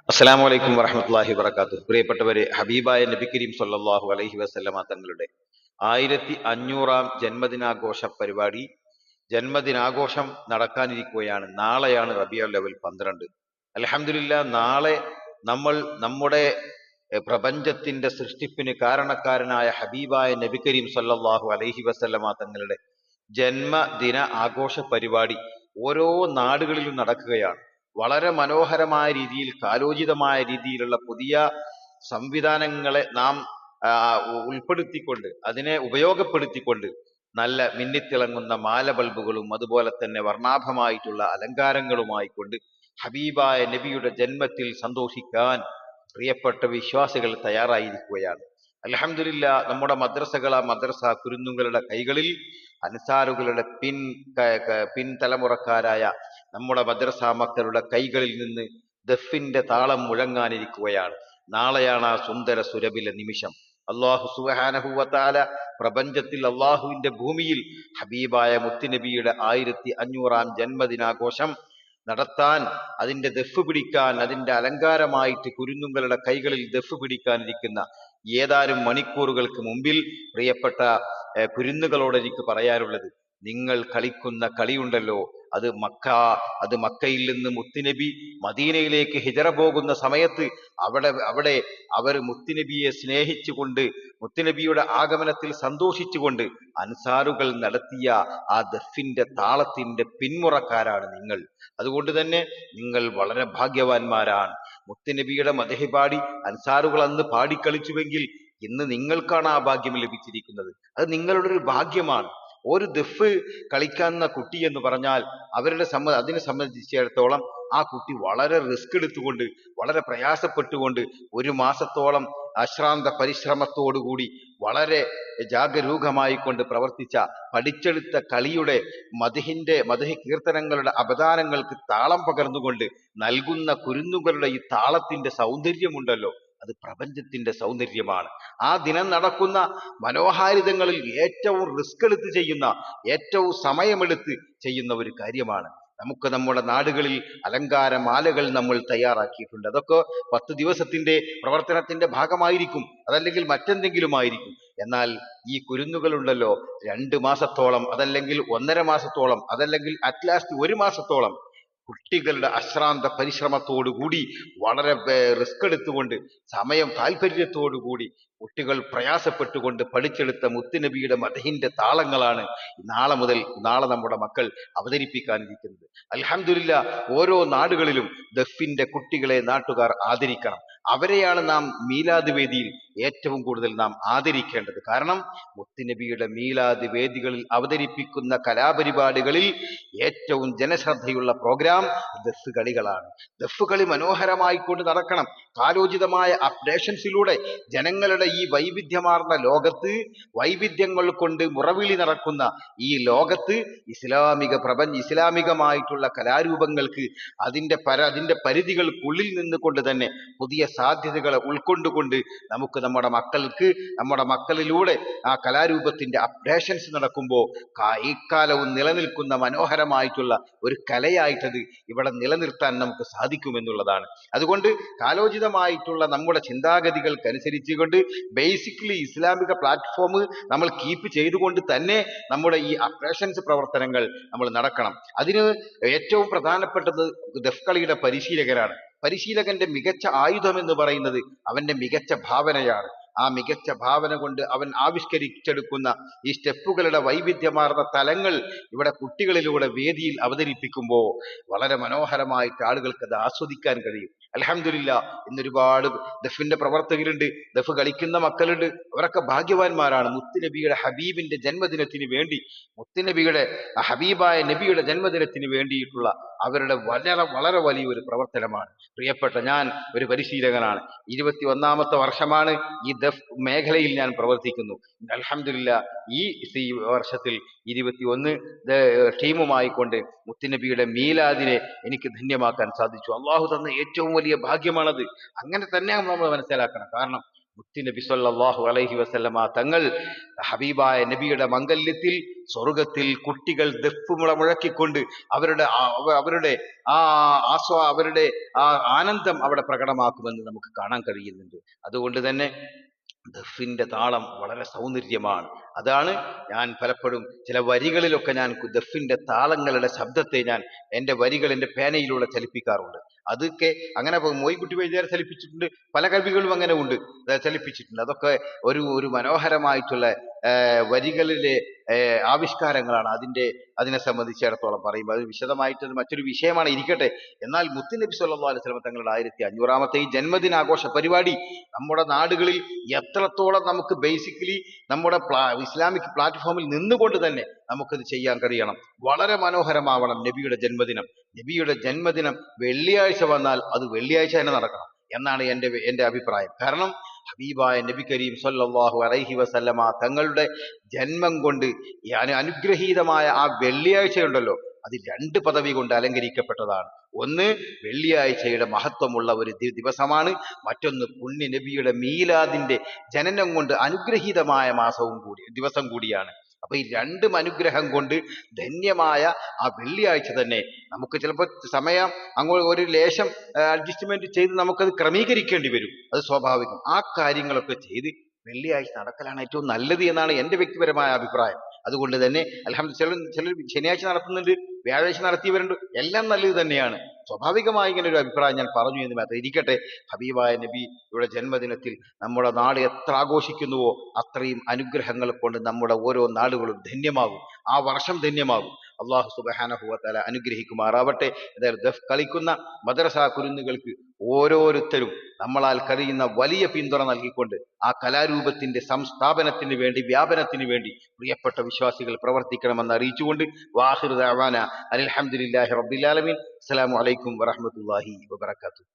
അസ്സലാമു അലൈക്കും വറഹ്മത്തുള്ളാഹി വബറകാതുഹു. പ്രിയപ്പെട്ടവരെ, ഹബീബായ നബി കരീം സ്വല്ലല്ലാഹു അലൈഹി വസല്ലമ തങ്ങളുടെ 1500-ാം ജന്മദിനാഘോഷം നടക്കാനിരിക്കുകയാണ്. നാളെയാണ് റബീഉൽ അവ്വൽ 12. അൽഹംദുലില്ലാഹ്, നാളെ നമ്മൾ നമ്മുടെ പ്രപഞ്ചത്തിന്റെ സൃഷ്ടിപ്പിന് കാരണക്കാരനായ ഹബീബായ നബി കരീം സ്വല്ലല്ലാഹു അലൈഹി വസല്ലമ തങ്ങളുടെ ജന്മദിന ആഘോഷ പരിപാടി ഓരോ നാടുകളിലും നടക്കുകയാണ്. വളരെ മനോഹരമായ രീതിയിൽ, കാലോചിതമായ രീതിയിലുള്ള പുതിയ സംവിധാനങ്ങളെ നാം ഉൾപ്പെടുത്തിക്കൊണ്ട്, അതിനെ ഉപയോഗപ്പെടുത്തിക്കൊണ്ട്, നല്ല മിന്നിത്തിളങ്ങുന്ന മാല ബൾബുകളും അതുപോലെ തന്നെ വർണ്ണാഭമായിട്ടുള്ള അലങ്കാരങ്ങളുമായി കൊണ്ട് ഹബീബായ നബിയുടെ ജന്മത്തിൽ സന്തോഷിക്കാൻ പ്രിയപ്പെട്ട വിശ്വാസികൾ തയ്യാറായിരിക്കുകയാണ്. അൽഹംദുലില്ലാഹ്, നമ്മുടെ മദ്രസ കുരുന്നുകളുടെ കൈകളിൽ അൻസാറുകളുടെ പിൻതലമുറക്കാരായ നമ്മുടെ മദ്രസ മക്കളുടെ കൈകളിൽ നിന്ന് ദഫിന്റെ താളം മുഴങ്ങാനിരിക്കുകയാണ്. നാളെയാണ് ആ സുന്ദര സുരഭില നിമിഷം. അള്ളാഹു സുബ്ഹാനഹു വ തആല പ്രപഞ്ചത്തിൽ, അള്ളാഹുവിന്റെ ഭൂമിയിൽ ഹബീബായ മുത്തുനബിയുടെ 1500-ാം ജന്മദിനാഘോഷം നടത്താൻ, അതിന്റെ ദഫ് പിടിക്കാൻ, അതിന്റെ അലങ്കാരമായിട്ട് കുരുന്നുകളുടെ കൈകളിൽ ദഫ് പിടിക്കാനിരിക്കുന്ന ഏതാനും മണിക്കൂറുകൾക്ക് മുമ്പിൽ പ്രിയപ്പെട്ട കുരുന്നുകളോട് എനിക്ക് പറയാനുള്ളത്, നിങ്ങൾ കളിക്കുന്ന കളിയുണ്ടല്ലോ, അത് മക്കയിൽ നിന്ന് മുത്തുനബി മദീനയിലേക്ക് ഹിജറ പോകുന്ന സമയത്ത് അവിടെ അവർ മുത്തുനബിയെ സ്നേഹിച്ചുകൊണ്ട്, മുത്തുനബിയുടെ ആഗമനത്തിൽ സന്തോഷിച്ചുകൊണ്ട് അൻസാറുകൾ നടത്തിയ ആ ദഫിന്റെ താളത്തിന്റെ പിന്മുറക്കാരാണ് നിങ്ങൾ. അതുകൊണ്ട് തന്നെ നിങ്ങൾ വളരെ ഭാഗ്യവാന്മാരാണ്. മുത്തുനബിയുടെ മദഹ് പാടി അൻസാറുകൾ അന്ന് പാടിക്കളിച്ചുവെങ്കിൽ ഇന്ന് നിങ്ങൾക്കാണ് ആ ഭാഗ്യം ലഭിച്ചിരിക്കുന്നത്. അത് നിങ്ങളുടെ ഒരു ഭാഗ്യമാണ്. ഒരു ദഫ് കളിക്കുന്ന കുട്ടി എന്ന് പറഞ്ഞാൽ അതിനെ സംബന്ധിച്ചിടത്തോളം ആ കുട്ടി വളരെ റിസ്ക് എടുത്തുകൊണ്ട്, വളരെ പ്രയാസപ്പെട്ടുകൊണ്ട്, ഒരു മാസത്തോളം അശ്രാന്ത പരിശ്രമത്തോടുകൂടി വളരെ ജാഗരൂകമായി കൊണ്ട് പഠിച്ചെടുത്ത കളിയുടെ മദഹ് കീർത്തനങ്ങളുടെ അപദാനങ്ങൾക്ക് താളം പകർന്നുകൊണ്ട് നൽകുന്ന കുരുന്നുകളുടെ ഈ താളത്തിന്റെ സൗന്ദര്യമുണ്ടല്ലോ, അത് പ്രപഞ്ചത്തിന്റെ സൗന്ദര്യമാണ്. ആ ദിനം നടക്കുന്ന മനോഹാരിതങ്ങളിൽ ഏറ്റവും റിസ്ക് എടുത്ത് ചെയ്യുന്ന, ഏറ്റവും സമയമെടുത്ത് ചെയ്യുന്ന ഒരു കാര്യമാണ്. നമുക്ക് നമ്മുടെ നാടുകളിൽ അലങ്കാരമാലകൾ നമ്മൾ തയ്യാറാക്കിയിട്ടുണ്ട്. അതൊക്കെ 10 ദിവസത്തിന്റെ പ്രവർത്തനത്തിന്റെ ഭാഗമായിരിക്കും, അതല്ലെങ്കിൽ മറ്റെന്തെങ്കിലും ആയിരിക്കും. എന്നാൽ ഈ കുരുന്നുകളുണ്ടല്ലോ, 2 മാസത്തോളം, അതല്ലെങ്കിൽ 1.5 മാസത്തോളം, അതല്ലെങ്കിൽ അറ്റ്ലാസ്റ്റ് 1 മാസത്തോളം കുട്ടികളുടെ അശ്രാന്ത പരിശ്രമത്തോടുകൂടി, വളരെ റിസ്ക് എടുത്തുകൊണ്ട്, താല്പര്യത്തോടുകൂടി കുട്ടികൾ പ്രയാസപ്പെട്ടുകൊണ്ട് പഠിച്ചെടുത്ത മുത്തുനബിയുടെ മദഹിന്റെ താളങ്ങളാണ് നാളെ നമ്മുടെ മക്കൾ അവതരിപ്പിക്കാനിരിക്കുന്നത്. അൽഹംദുലില്ലാഹ്, ഓരോ നാടുകളിലും ദഫിന്റെ കുട്ടികളെ നാട്ടുകാർ ആദരിക്കണം. അവരെയാണ് നാം മീലാദ് വേദിയിൽ ഏറ്റവും കൂടുതൽ നാം ആദരിക്കേണ്ടത്. കാരണം മുത്തുനബിയുടെ മീലാദ് വേദികളിൽ അവതരിപ്പിക്കുന്ന കലാപരിപാടികളിൽ ഏറ്റവും ജനശ്രദ്ധയുള്ള പ്രോഗ്രാം ദഫ് കളികളാണ്. ദഫ് കളി മനോഹരമായിക്കൊണ്ട് നടക്കണം. കാലോചിതമായ അപ്ഡേഷൻസിലൂടെ ജനങ്ങളുടെ ഈ വൈവിധ്യമാർന്ന ലോകത്ത്, വൈവിധ്യങ്ങൾ കൊണ്ട് മുറവിളി നടക്കുന്ന ഈ ലോകത്ത് ഇസ്ലാമികമായിട്ടുള്ള കലാരൂപങ്ങൾക്ക് അതിന്റെ പരിധികൾക്കുള്ളിൽ നിന്നുകൊണ്ട് തന്നെ പുതിയ സാധ്യതകളെ ഉൾക്കൊണ്ടുകൊണ്ട് നമുക്ക് നമ്മുടെ മക്കളിലൂടെ ആ കലാരൂപത്തിന്റെ അപ്ഡേഷൻസ് നടക്കുമ്പോൾ ഇക്കാലവും നിലനിൽക്കുന്ന മനോഹരമായിട്ടുള്ള ഒരു കലയായിട്ടത് ഇവിടെ നിലനിർത്താൻ നമുക്ക് സാധിക്കുമെന്നുള്ളതാണ്. അതുകൊണ്ട് കാലോചിതമായിട്ടുള്ള നമ്മുടെ ചിന്താഗതികൾക്കനുസരിച്ചുകൊണ്ട് ബേസിക്കലി ഇസ്ലാമിക പ്ലാറ്റ്ഫോം നമ്മൾ കീപ്പ് ചെയ്തുകൊണ്ട് തന്നെ നമ്മുടെ ഈ അപ്ഡേഷൻസ് പ്രവർത്തനങ്ങൾ നമ്മൾ നടക്കണം. അതിന് ഏറ്റവും പ്രധാനപ്പെട്ടത് ദഫ് കളിയുടെ പരിശീലകരാണ്. പരിശീലകന്റെ മികച്ച ആയുധം എന്ന് പറയുന്നത് അവന്റെ മികച്ച ഭാവനയാണ്. ആ മികച്ച ഭാവന കൊണ്ട് അവൻ ആവിഷ്കരിച്ചെടുക്കുന്ന ഈ സ്റ്റെപ്പുകളുടെ വൈവിധ്യമാർന്ന തലങ്ങൾ ഇവിടെ കുട്ടികളിലൂടെ വേദിയിൽ അവതരിപ്പിക്കുമ്പോൾ വളരെ മനോഹരമായിട്ട് ആളുകൾക്ക് അത് ആസ്വദിക്കാൻ കഴിയും. അൽഹംദുലില്ലാഹ്, ഇന്നൊരുപാട് ദഫിന്റെ പ്രവർത്തകരുണ്ട്, ദഫ് കളിക്കുന്ന മക്കളുണ്ട്. അവരൊക്കെ ഭാഗ്യവാന്മാരാണ്. മുത്തുനബിയുടെ ഹബീബിന്റെ ജന്മദിനത്തിന് വേണ്ടി, ഹബീബായ നബിയുടെ ജന്മദിനത്തിന് വേണ്ടിയിട്ടുള്ള അവരുടെ വളരെ വളരെ വലിയൊരു പ്രവർത്തനമാണ്. ഞാൻ ഒരു പരിശീലകനാണ്. 21-ാമത്തെ വർഷമാണ് ഈ ദഫ് മേഖലയിൽ ഞാൻ പ്രവർത്തിക്കുന്നു. അൽഹംദുലില്ലാഹ്, ഈ വർഷത്തിൽ 21 ടീമുമായി കൊണ്ട് മുത്തുനബിയുടെ മീലാദിനെ എനിക്ക് ധന്യമാക്കാൻ സാധിച്ചു. അള്ളാഹു തന്ന ഏറ്റവും വലിയ ഭാഗ്യമാണത്. അങ്ങനെ തന്നെ നമ്മൾ മനസ്സിലാക്കണം. കാരണം മുത്തുനബി സല്ലല്ലാഹു അലൈഹി വസല്ലമ തങ്ങൾ ഹബീബായ നബിയുടെ മംഗല്യത്തിൽ സ്വർഗത്തിൽ കുട്ടികൾ ദഫ് മുഴക്കിക്കൊണ്ട് അവരുടെ ആ അവരുടെ ആ ആനന്ദം അവിടെ പ്രകടമാക്കുമെന്ന് നമുക്ക് കാണാൻ കഴിയുന്നുണ്ട്. അതുകൊണ്ട് തന്നെ ദഫിന്റെ താളം വളരെ സൗന്ദര്യമാണ്. അതാണ് ഞാൻ പലപ്പോഴും ചില വരികളിലൊക്കെ ഞാൻ ദഫിന്റെ താളങ്ങളുടെ ശബ്ദത്തെ ഞാൻ എൻ്റെ വരികൾ എൻ്റെ പേനയിലൂടെ ചലിപ്പിക്കാറുണ്ട്. അതൊക്കെ അങ്ങനെ മോയിൻകുട്ടി വൈദ്യരെ ചലിപ്പിച്ചിട്ടുണ്ട്, പല കവികളും അങ്ങനെ ഉണ്ട് ചലിപ്പിച്ചിട്ടുണ്ട്. അതൊക്കെ ഒരു മനോഹരമായിട്ടുള്ള വരികളിലെ ആവിഷ്കാരങ്ങളാണ്. അതിനെ സംബന്ധിച്ചിടത്തോളം പറയുമ്പോൾ അത് വിശദമായിട്ട് മറ്റൊരു വിഷയമാണ്, ഇരിക്കട്ടെ. എന്നാൽ മുത്തുനബി സല്ലല്ലാഹു അലൈഹി വസല്ലം തങ്ങളുടെ 1500ാമത്തെ ഈ ജന്മദിനാഘോഷ പരിപാടി നമ്മുടെ നാടുകളിൽ എത്രത്തോളം നമുക്ക് ബേസിക്കലി നമ്മുടെ ഇസ്ലാമിക് പ്ലാറ്റ്ഫോമിൽ നിന്നുകൊണ്ട് തന്നെ നമുക്കത് ചെയ്യാൻ കഴിയണം. വളരെ മനോഹരമാവണം നബിയുടെ ജന്മദിനം. നബിയുടെ ജന്മദിനം വെള്ളിയാഴ്ച വന്നാൽ അത് വെള്ളിയാഴ്ച തന്നെ നടക്കണം എന്നാണ് എൻ്റെ അഭിപ്രായം. കാരണം ഹബീബായ നബി കരീം സല്ലല്ലാഹു അലൈഹി വസല്ലമ തങ്ങളുടെ ജന്മം കൊണ്ട് അനുഗ്രഹീതമായ ആ വെള്ളിയാഴ്ചയുണ്ടല്ലോ, അത് 2 പദവി കൊണ്ട് അലങ്കരിക്കപ്പെട്ടതാണ്. ഒന്ന്, വെള്ളിയാഴ്ചയുടെ മഹത്വമുള്ള ഒരു ദിവസമാണ്. മറ്റൊന്ന്, പുണ്യ നബിയുടെ മീലാദിന്റെ ജനനം കൊണ്ട് അനുഗ്രഹീതമായ ദിവസം കൂടിയാണ്. അപ്പൊ ഈ 2 അനുഗ്രഹം കൊണ്ട് ധന്യമായ ആ വെള്ളിയാഴ്ച തന്നെ നമുക്ക് ചിലപ്പോൾ സമയം അങ്ങോട്ട് ഒരു ലേശം അഡ്ജസ്റ്റ്മെന്റ് ചെയ്ത് നമുക്കത് ക്രമീകരിക്കേണ്ടി വരും, അത് സ്വാഭാവികം. ആ കാര്യങ്ങളൊക്കെ ചെയ്ത് വെള്ളിയാഴ്ച നടക്കലാണ് ഏറ്റവും നല്ലത് എന്നാണ് എൻ്റെ വ്യക്തിപരമായ അഭിപ്രായം. അതുകൊണ്ട് തന്നെ അൽഹംദുലില്ലാഹ് ചിലർ ശനിയാഴ്ച നടത്തുന്നുണ്ട്, വ്യാഴാഴ്ച നടത്തിയവരുണ്ട്, എല്ലാം നല്ലത് തന്നെയാണ്. സ്വാഭാവികമായി ഇങ്ങനെ ഒരു അഭിപ്രായം ഞാൻ പറഞ്ഞു എന്ന് മാത്രം. ഇരിക്കട്ടെ, ഹബീബായ നബിയുടെ ജന്മദിനത്തിൽ നമ്മുടെ നാട് എത്ര ആഘോഷിക്കുന്നുവോ അത്രയും അനുഗ്രഹങ്ങൾ കൊണ്ട് നമ്മുടെ ഓരോ നാടുകളും ധന്യമാകും, ആ വർഷം ധന്യമാകും. അള്ളാഹു സുബ്ഹാനഹു വ തആല അനുഗ്രഹിക്കുമാറാവട്ടെ. അതായത് ദഫ് കളിക്കുന്ന മദ്രസ കുരുന്നുകൾക്ക് ഓരോരുത്തരും നമ്മളാൽ കഴിയുന്ന വലിയ പിന്തുണ നൽകിക്കൊണ്ട് ആ കലാരൂപത്തിന്റെ സംസ്ഥാപനത്തിന് വേണ്ടി, വ്യാപനത്തിന് വേണ്ടി പ്രിയപ്പെട്ട വിശ്വാസികൾ പ്രവർത്തിക്കണമെന്ന് അറിയിച്ചുകൊണ്ട് വാഹിറു ദഅവാന അൽഹംദുലില്ലാഹി റബ്ബിൽ ആലമീൻ. അസ്സലാമു അലൈക്കും വറഹ്മത്തുള്ളാഹി വബറകാതുഹു.